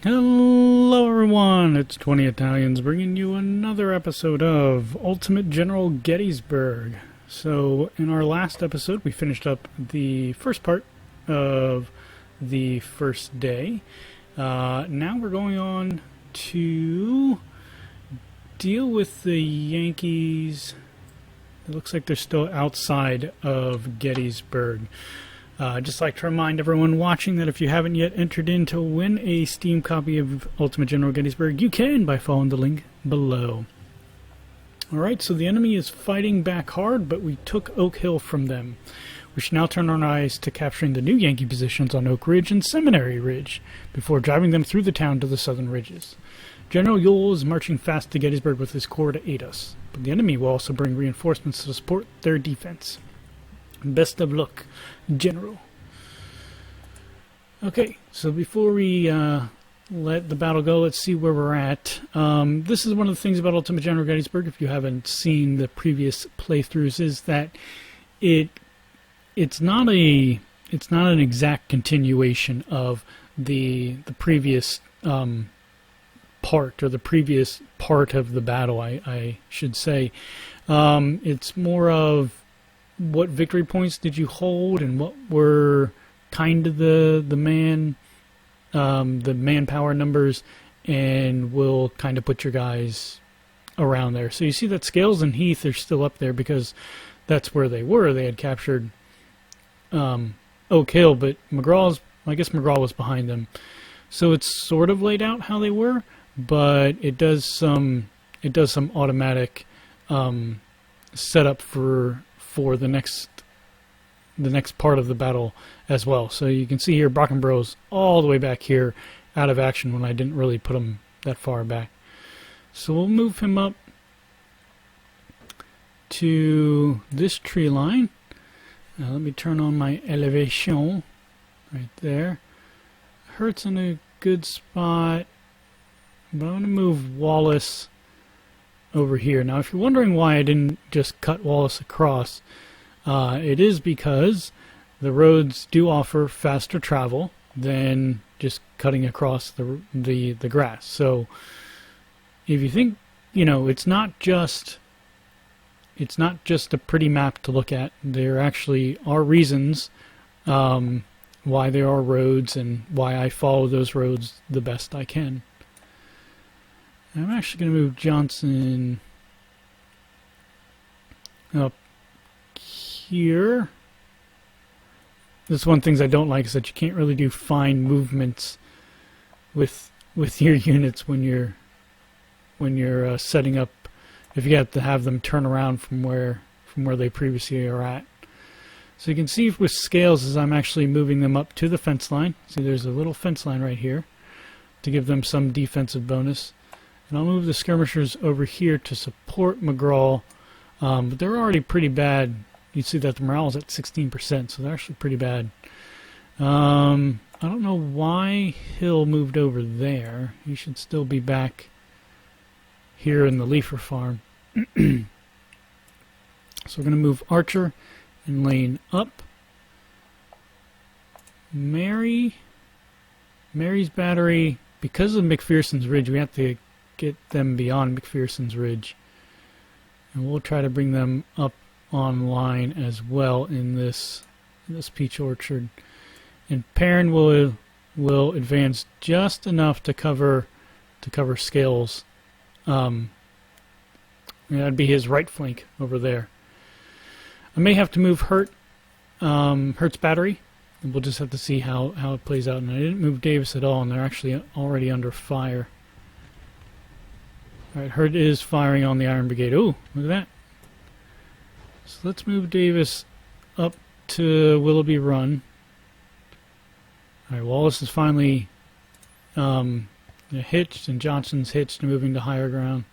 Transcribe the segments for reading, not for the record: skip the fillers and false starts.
Hello everyone, it's 20 Italians bringing you another episode of Ultimate General Gettysburg. So, in our last episode, we finished up the first part of the first day. Now we're going on to deal with the Yankees. It looks like they're still outside of Gettysburg. I'd just like to remind everyone watching that if you haven't yet entered in to win a Steam copy of Ultimate General Gettysburg, you can by following the link below. Alright, so the enemy is fighting back hard, but we took Oak Hill from them. We should now turn our eyes to capturing the new Yankee positions on Oak Ridge and Seminary Ridge, before driving them through the town to the southern ridges. General Ewell is marching fast to Gettysburg with his corps to aid us, but the enemy will also bring reinforcements to support their defense. Best of luck, General. Okay, so before we let the battle go, let's see where we're at. This is one of the things about Ultimate General Gettysburg, if you haven't seen the previous playthroughs, is that it's not an exact continuation of the previous part, or the previous part of the battle, I should say. It's more of what victory points did you hold, and what were kind of the manpower numbers, and we'll kind of put your guys around there. So you see that Scales and Heath are still up there because that's where they were. They had captured Oak Hill, but I guess McGraw was behind them. So it's sort of laid out how they were, but it does some automatic setup for the next part of the battle as well. So you can see here Brockenborough's all the way back here out of action when I didn't really put him that far back. So we'll move him up to this tree line. Now let me turn on my elevation right there. Hurt's in a good spot, but I'm going to move Wallace over here. Now, if you're wondering why I didn't just cut Wallace across, it is because the roads do offer faster travel than just cutting across the grass. So, if you think, it's not just a pretty map to look at. There actually are reasons why there are roads and why I follow those roads the best I can. I'm actually going to move Johnson up here. That's one of the things I don't like, is that you can't really do fine movements with your units when you're setting up. If you have to have them turn around from where they previously are at. So you can see with Scales as I'm actually moving them up to the fence line. See, there's a little fence line right here to give them some defensive bonus. And I'll move the skirmishers over here to support McGraw, but they're already pretty bad. You see that the morale is at 16%, so they're actually pretty bad. I don't know why Hill moved over there. He should still be back here in the Leafer farm. So we're going to move Archer and Lane up. Mary's battery, because of McPherson's Ridge, we have to get them beyond McPherson's Ridge, and we'll try to bring them up online as well in this peach orchard. And Perrin will advance just enough to cover Scales. That'd be his right flank over there. I may have to move Hurt's battery, and we'll just have to see how it plays out. And I didn't move Davis at all, and they're actually already under fire. Alright, Hurt is firing on the Iron Brigade. Ooh, look at that. So let's move Davis up to Willoughby Run. Alright, Wallace is finally hitched, and Johnson's hitched and moving to higher ground.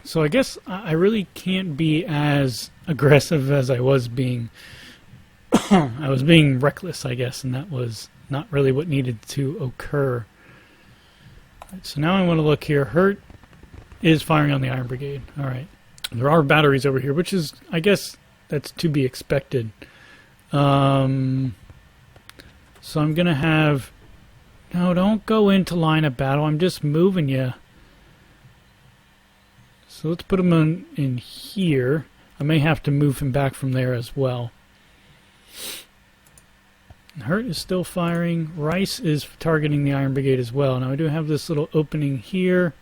So I guess I really can't be as aggressive as I was being. I was being reckless, I guess, and that was not really what needed to occur. Right, so now I want to look here. Hurt is firing on the Iron Brigade. Alright. There are batteries over here, which is, I guess, that's to be expected. So I'm going to have... No, don't go into line of battle. I'm just moving you. So let's put him in here. I may have to move him back from there as well. Hurt is still firing. Rice is targeting the Iron Brigade as well. Now I do have this little opening here.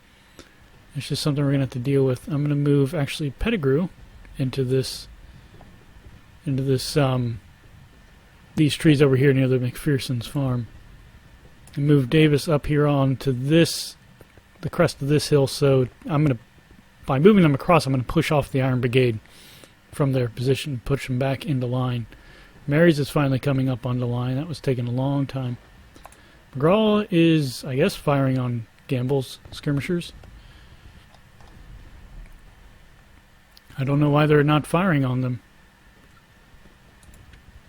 It's just something we're going to have to deal with. I'm going to move actually Pettigrew into this these trees over here near the McPherson's farm. And move Davis up here on to the crest of this hill. So by moving them across, I'm going to push off the Iron Brigade from their position, push them back into line. Mary's is finally coming up on the line. That was taking a long time. McGraw is, I guess, firing on Gamble's skirmishers. I don't know why they're not firing on them.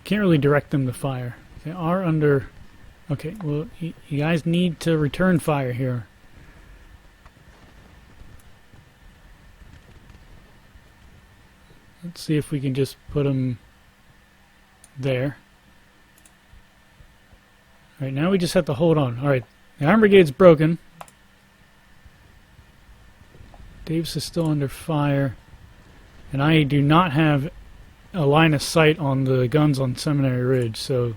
Can't really direct them to fire. They are under... Okay, well, you guys need to return fire here. Let's see if we can just put them there. Alright, now we just have to hold on. Alright, the Iron Brigade's broken. Davis is still under fire. And I do not have a line of sight on the guns on Seminary Ridge, so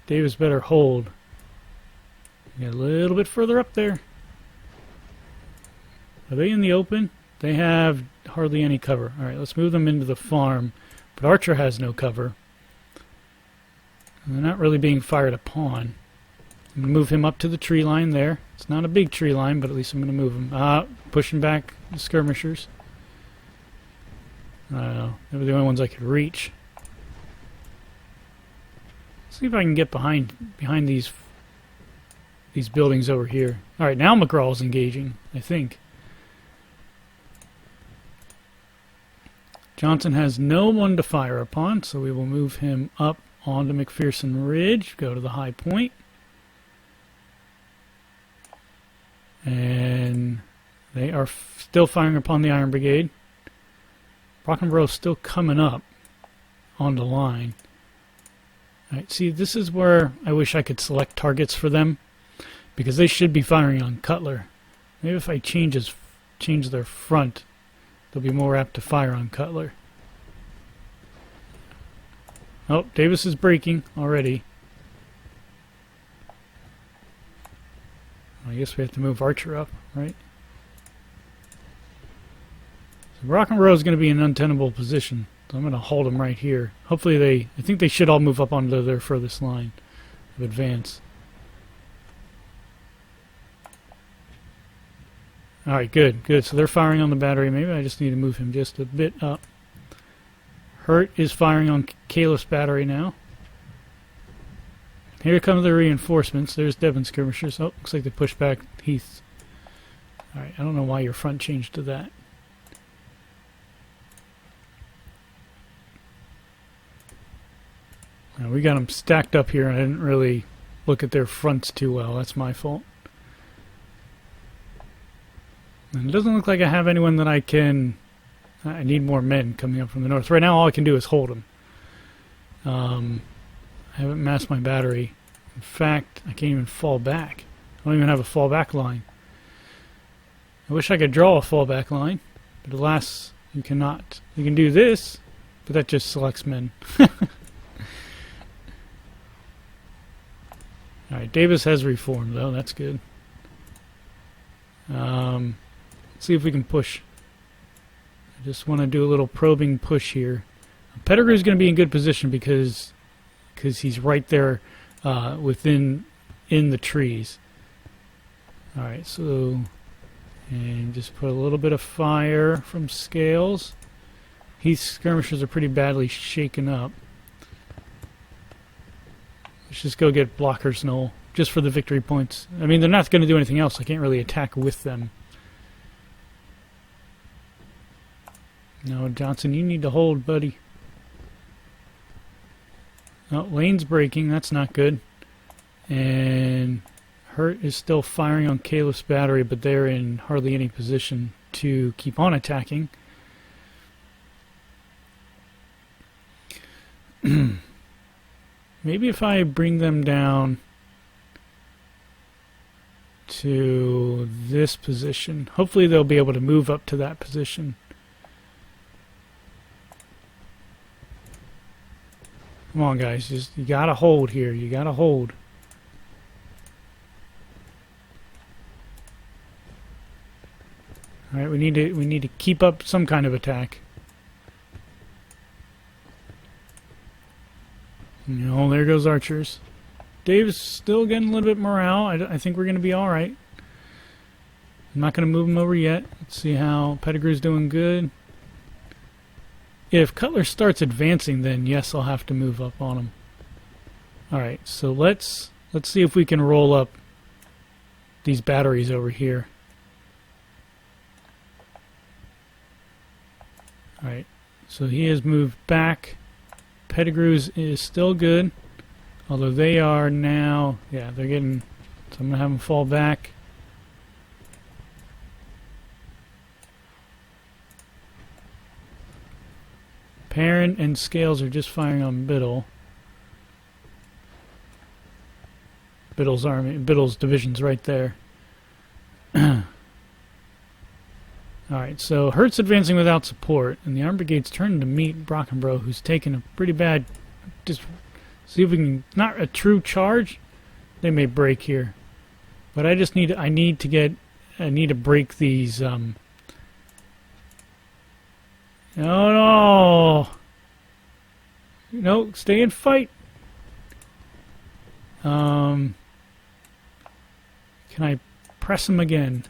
Davis better hold. Get a little bit further up there. Are they in the open? They have hardly any cover. Alright, let's move them into the farm. But Archer has no cover. And they're not really being fired upon. I'm going to move him up to the tree line there. It's not a big tree line, but at least I'm going to move him. Pushing back the skirmishers. I don't know. They were the only ones I could reach. Let's see if I can get behind these buildings over here. Alright, now McGraw's engaging, I think. Johnson has no one to fire upon, so we will move him up onto McPherson Ridge, go to the high point. And they are still firing upon the Iron Brigade. Brockenborough is still coming up on the line. Alright, see, this is where I wish I could select targets for them, because they should be firing on Cutler. Maybe if I change their front, they'll be more apt to fire on Cutler. Oh, Davis is breaking already. I guess we have to move Archer up, right? So Brockenborough is going to be in an untenable position. So I'm going to hold them right here. Hopefully I think they should all move up onto their furthest line of advance. Alright, good. So they're firing on the battery. Maybe I just need to move him just a bit up. Hurt is firing on Caliph's battery now. Here come the reinforcements. There's Devon skirmishers. Oh, looks like they pushed back Heath. Alright, I don't know why your front changed to that. Now, we got them stacked up here, and I didn't really look at their fronts too well. That's my fault. And it doesn't look like I have anyone that I can... I need more men coming up from the north. Right now, all I can do is hold them. I haven't massed my battery. In fact, I can't even fall back. I don't even have a fallback line. I wish I could draw a fallback line, but alas, you cannot. You can do this, but that just selects men. Alright, Davis has reformed, though. That's good. Let's see if we can push. I just want to do a little probing push here. Pettigrew's going to be in good position because he's right there in the trees. Alright, so... And just put a little bit of fire from Scales. Heath's skirmishers are pretty badly shaken up. Let's just go get blockers, Noel, just for the victory points. I mean, they're not going to do anything else. I can't really attack with them. No, Johnson, you need to hold, buddy. Oh, lane's breaking. That's not good. And Hurt is still firing on Caliph's battery, but they're in hardly any position to keep on attacking. Maybe if I bring them down to this position, hopefully they'll be able to move up to that position. Come on, guys, just you gotta hold here. You gotta hold. All right, we need to keep up some kind of attack. No, there goes archers. Dave's still getting a little bit morale. I think we're going to be all right. I'm not going to move him over yet. Let's see how Pettigrew's doing. Good. If Cutler starts advancing, then yes, I'll have to move up on him. All right, so let's see if we can roll up these batteries over here. All right, so he has moved back. Pettigrew's is still good, although they are now, yeah, they're getting, so I'm going to have them fall back. Perrin and Scales are just firing on Biddle. Biddle's army, Biddle's division's right there. Alright, so Hurt's advancing without support, and the Armed Brigade's turning to meet Brockenbrough, who's taking a pretty bad... Just see if we can... Not a true charge. They may break here. But I just need... I need to break these... No! No, stay and fight! Can I press him again?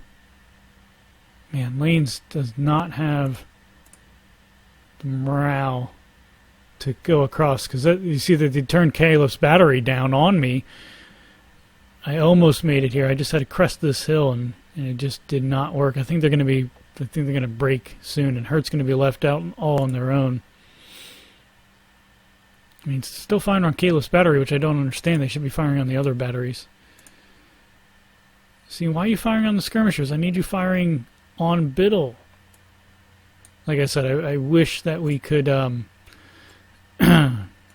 Man, Lanes does not have the morale to go across, because you see that they turned Caleb's battery down on me. I almost made it here. I just had to crest this hill, and it just did not work. I think they're going to break soon, and Hurt's going to be left out all on their own. I mean, still firing on Caleb's battery, which I don't understand. They should be firing on the other batteries. See, why are you firing on the skirmishers? I need you firing on Biddle. Like I said, I wish that we could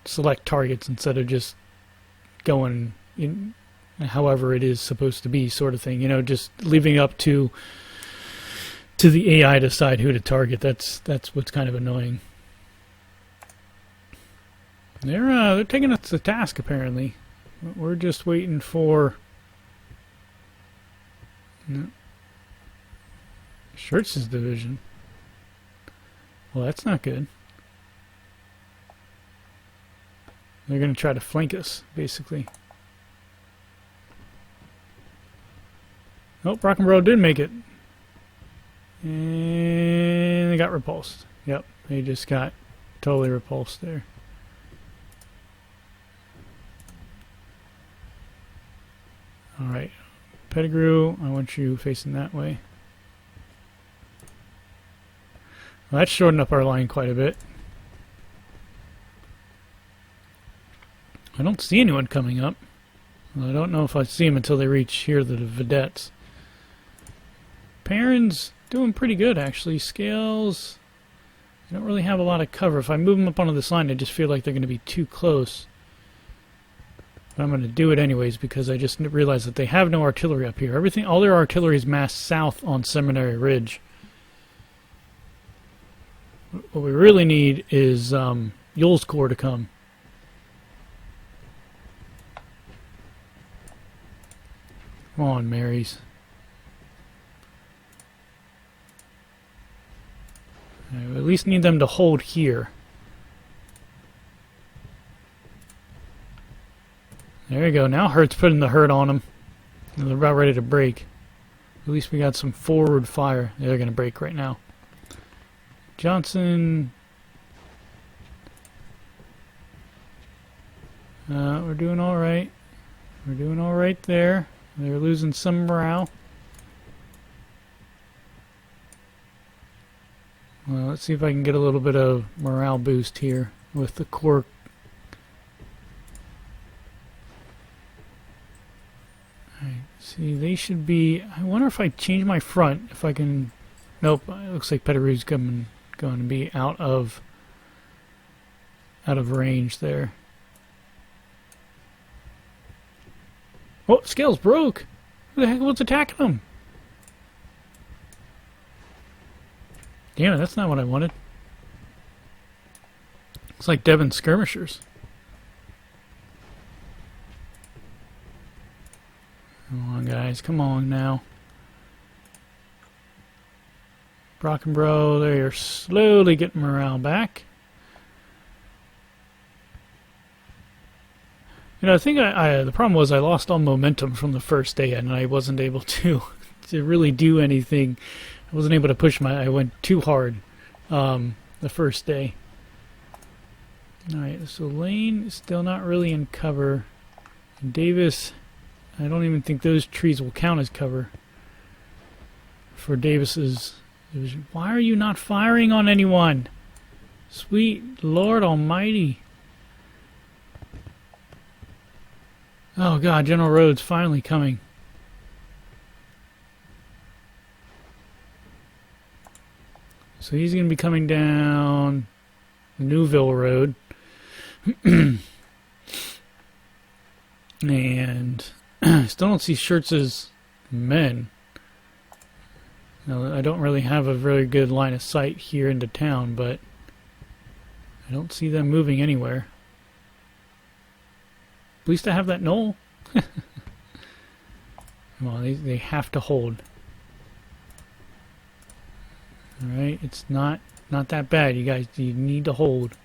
select targets instead of just going in however it is supposed to be, sort of thing. You know, just leaving up to the AI to decide who to target. That's what's kind of annoying. They're taking us to task, apparently. We're just waiting for... No. Schertz's division. Well, that's not good. They're going to try to flank us, basically. Oh, Brockenbrough did make it. And they got repulsed. Yep, they just got totally repulsed there. Alright. Pettigrew, I want you facing that way. Well, that's shortened up our line quite a bit. I don't see anyone coming up. Well, I don't know if I see them until they reach here, the vedettes. Perrin's doing pretty good, actually. Scales, I don't really have a lot of cover. If I move them up onto this line, I just feel like they're going to be too close. But I'm going to do it anyways, because I just realized that they have no artillery up here. All their artillery is massed south on Seminary Ridge. What we really need is Yule's Corps to come. Come on, Marys. We at least need them to hold here. There you go. Now Hurt's putting the hurt on them. They're about ready to break. At least we got some forward fire. They're going to break right now. Johnson. We're doing all right. We're doing all right there. They're losing some morale. Well, let's see if I can get a little bit of morale boost here with the Corps. Alright, see, they should be... I wonder if I change my front, if I can... Nope, it looks like Pettigrew's going to be out of range there. Oh, scales broke! Who the heck was attacking them? Damn it, that's not what I wanted. It's like Devon skirmishers. Come on, guys. Come on now. Brock and Bro, they're slowly getting morale back. You know, I think the problem was I lost all momentum from the first day, and I wasn't able to really do anything. I wasn't able to push I went too hard the first day. Alright, so Lane is still not really in cover. And Davis, I don't even think those trees will count as cover for Davis's division. Why are you not firing on anyone? Sweet Lord Almighty. Oh God, General Rhodes finally coming. So he's going to be coming down Newville Road. And still don't see Schertz's men. Now, I don't really have a very good line of sight here into town, but I don't see them moving anywhere. At least I have that knoll. Come on, they have to hold. Alright, it's not that bad, you guys. You need to hold.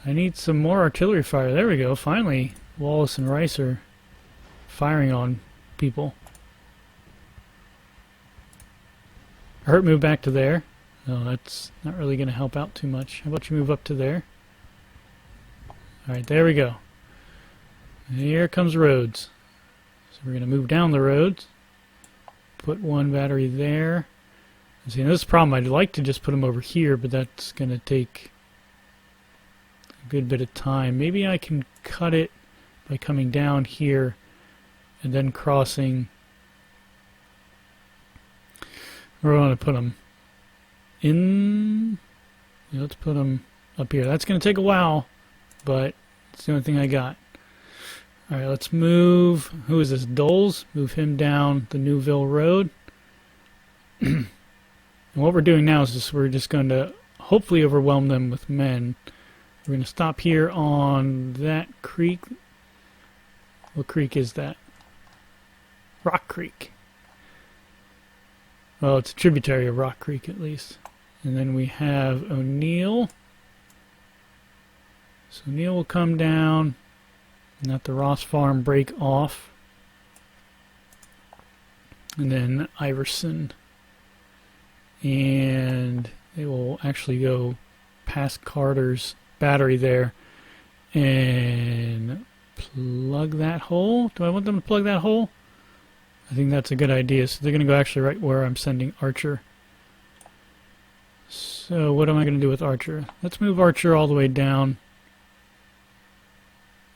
I need some more artillery fire. There we go. Finally, Wallace and Rice are firing on people. Hurt move back to there. No, that's not really going to help out too much. How about you move up to there? Alright, there we go. Here comes Rhodes. So we're going to move down the roads. Put one battery there. See, this is the problem. I'd like to just put them over here, but that's going to take a good bit of time. Maybe I can cut it by coming down here and then crossing. Where do I want to put them? Let's put them up here. That's going to take a while, but it's the only thing I got. Alright, let's move. Who is this? Doles? Move him down the Newville Road. And what we're doing now is we're just going to hopefully overwhelm them with men. We're going to stop here on that creek. What creek is that? Rock Creek. Well, it's a tributary of Rock Creek at least. And then we have O'Neill. So O'Neill will come down. Let the Ross Farm break off. And then Iverson. And they will actually go past Carter's battery there and plug that hole. Do I want them to plug that hole? I think that's a good idea. So they're going to go actually right where I'm sending Archer. So what am I going to do with Archer? Let's move Archer all the way down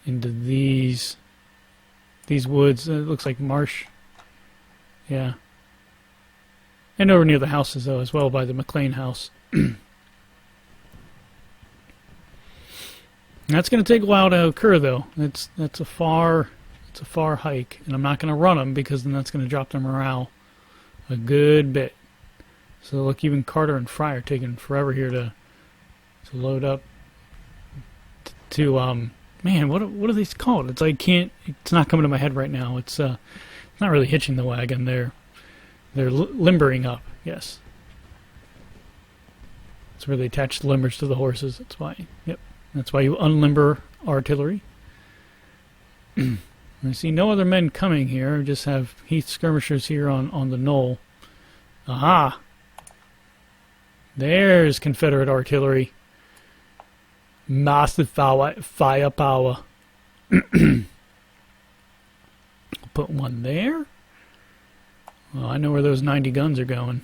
into these woods. It looks like marsh. Yeah. And over near the houses though as well, by the McLean house. That's going to take a while to occur though. That's a far hike, and I'm not going to run them because then that's going to drop their morale a good bit. So look, even Carter and Fry are taking forever here to load up to man, what are these called? It's like it's not coming to my head right now. It's not really hitching the wagon. They're limbering up. Yes, that's where they attach the limbers to the horses. That's why. Yep, that's why you unlimber artillery. I see no other men coming here. I just have Heath skirmishers here on the knoll. Aha! There's Confederate artillery. Massive firepower. Put one there. Well, I know where those 90 guns are going.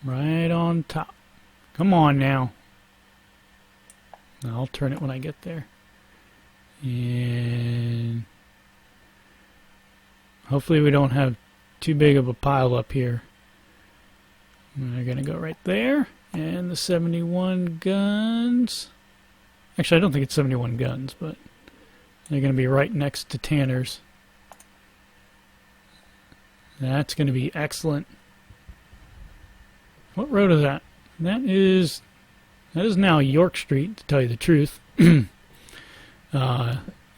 Right on top. Come on now. I'll turn it when I get there. And hopefully we don't have too big of a pile up here. They're going to go right there. And the 71 guns. Actually, I don't think it's 71 guns, but they're going to be right next to Tanner's. That's going to be excellent. What road is that? That is now York Street, to tell you the truth.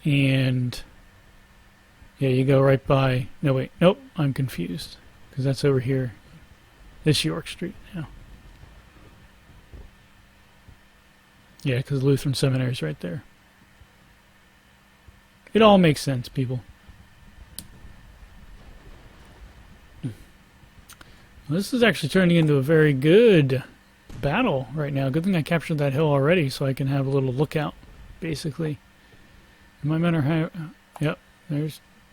And yeah, you go right by. No, wait, nope, I'm confused because that's over here. This York Street now. Yeah, because Lutheran Seminary is right there. It all makes sense, people. Well, this is actually turning into a very good battle right now. Good thing I captured that hill already, so I can have a little lookout, basically. My men are yep.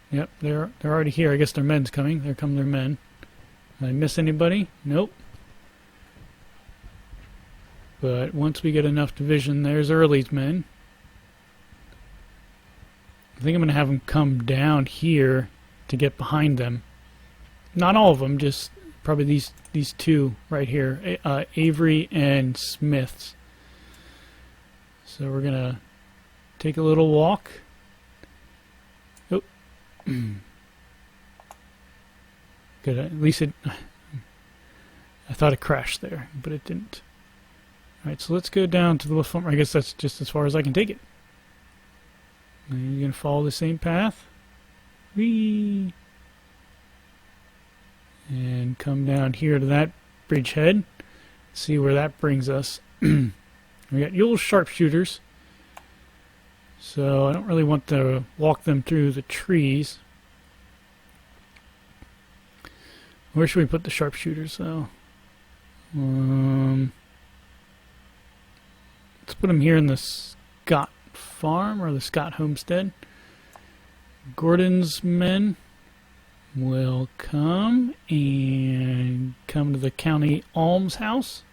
Yep. They're already here. I guess their men's coming. There come their men. Did I miss anybody? Nope. But once we get enough division, there's Early's men. I think I'm going to have them come down here to get behind them. Not all of them, just probably these two right here, Avery and Smith's. So we're going to take a little walk. Oh. Good, at least I thought it crashed there, but it didn't. Alright, so let's go down to the left front. I guess that's just as far as I can take it. And you're going to follow the same path. Whee! And come down here to that bridgehead. See where that brings us. We got Yule's sharpshooters. So I don't really want to walk them through the trees. Where should we put the sharpshooters, though? Let's put them here in the Scott farm or the Scott homestead. Gordon's men will come to the county almshouse.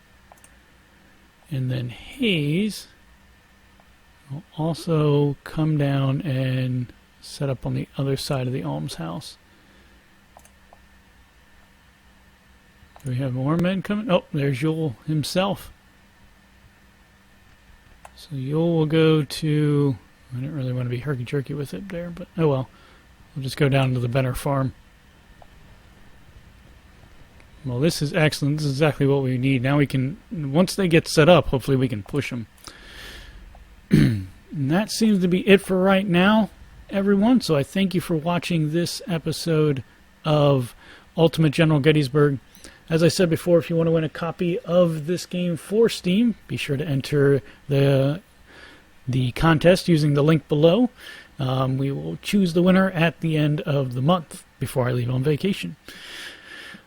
And then Hayes will also come down and set up on the other side of the almshouse. Do we have more men coming? Oh, there's Yule himself. So Yule will go to... I didn't really want to be herky-jerky with it there, but oh well. We'll just go down to the Benner farm. Well, this is excellent. This is exactly what we need. Now we can... Once they get set up, hopefully we can push them. And that seems to be it for right now, everyone. So I thank you for watching this episode of Ultimate General Gettysburg. As I said before, if you want to win a copy of this game for Steam, be sure to enter the contest using the link below. We will choose the winner at the end of the month before I leave on vacation.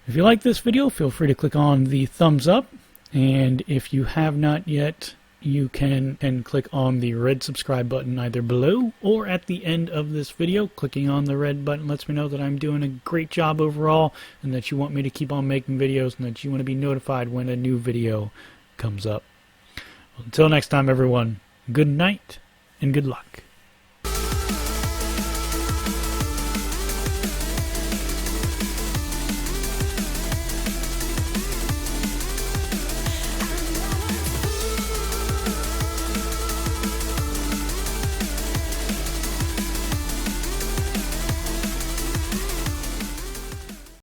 If you like this video, feel free to click on the thumbs up. And if you have not yet, you can click on the red subscribe button either below or at the end of this video. Clicking on the red button lets me know that I'm doing a great job overall and that you want me to keep on making videos and that you want to be notified when a new video comes up. Well, until next time, everyone, good night and good luck.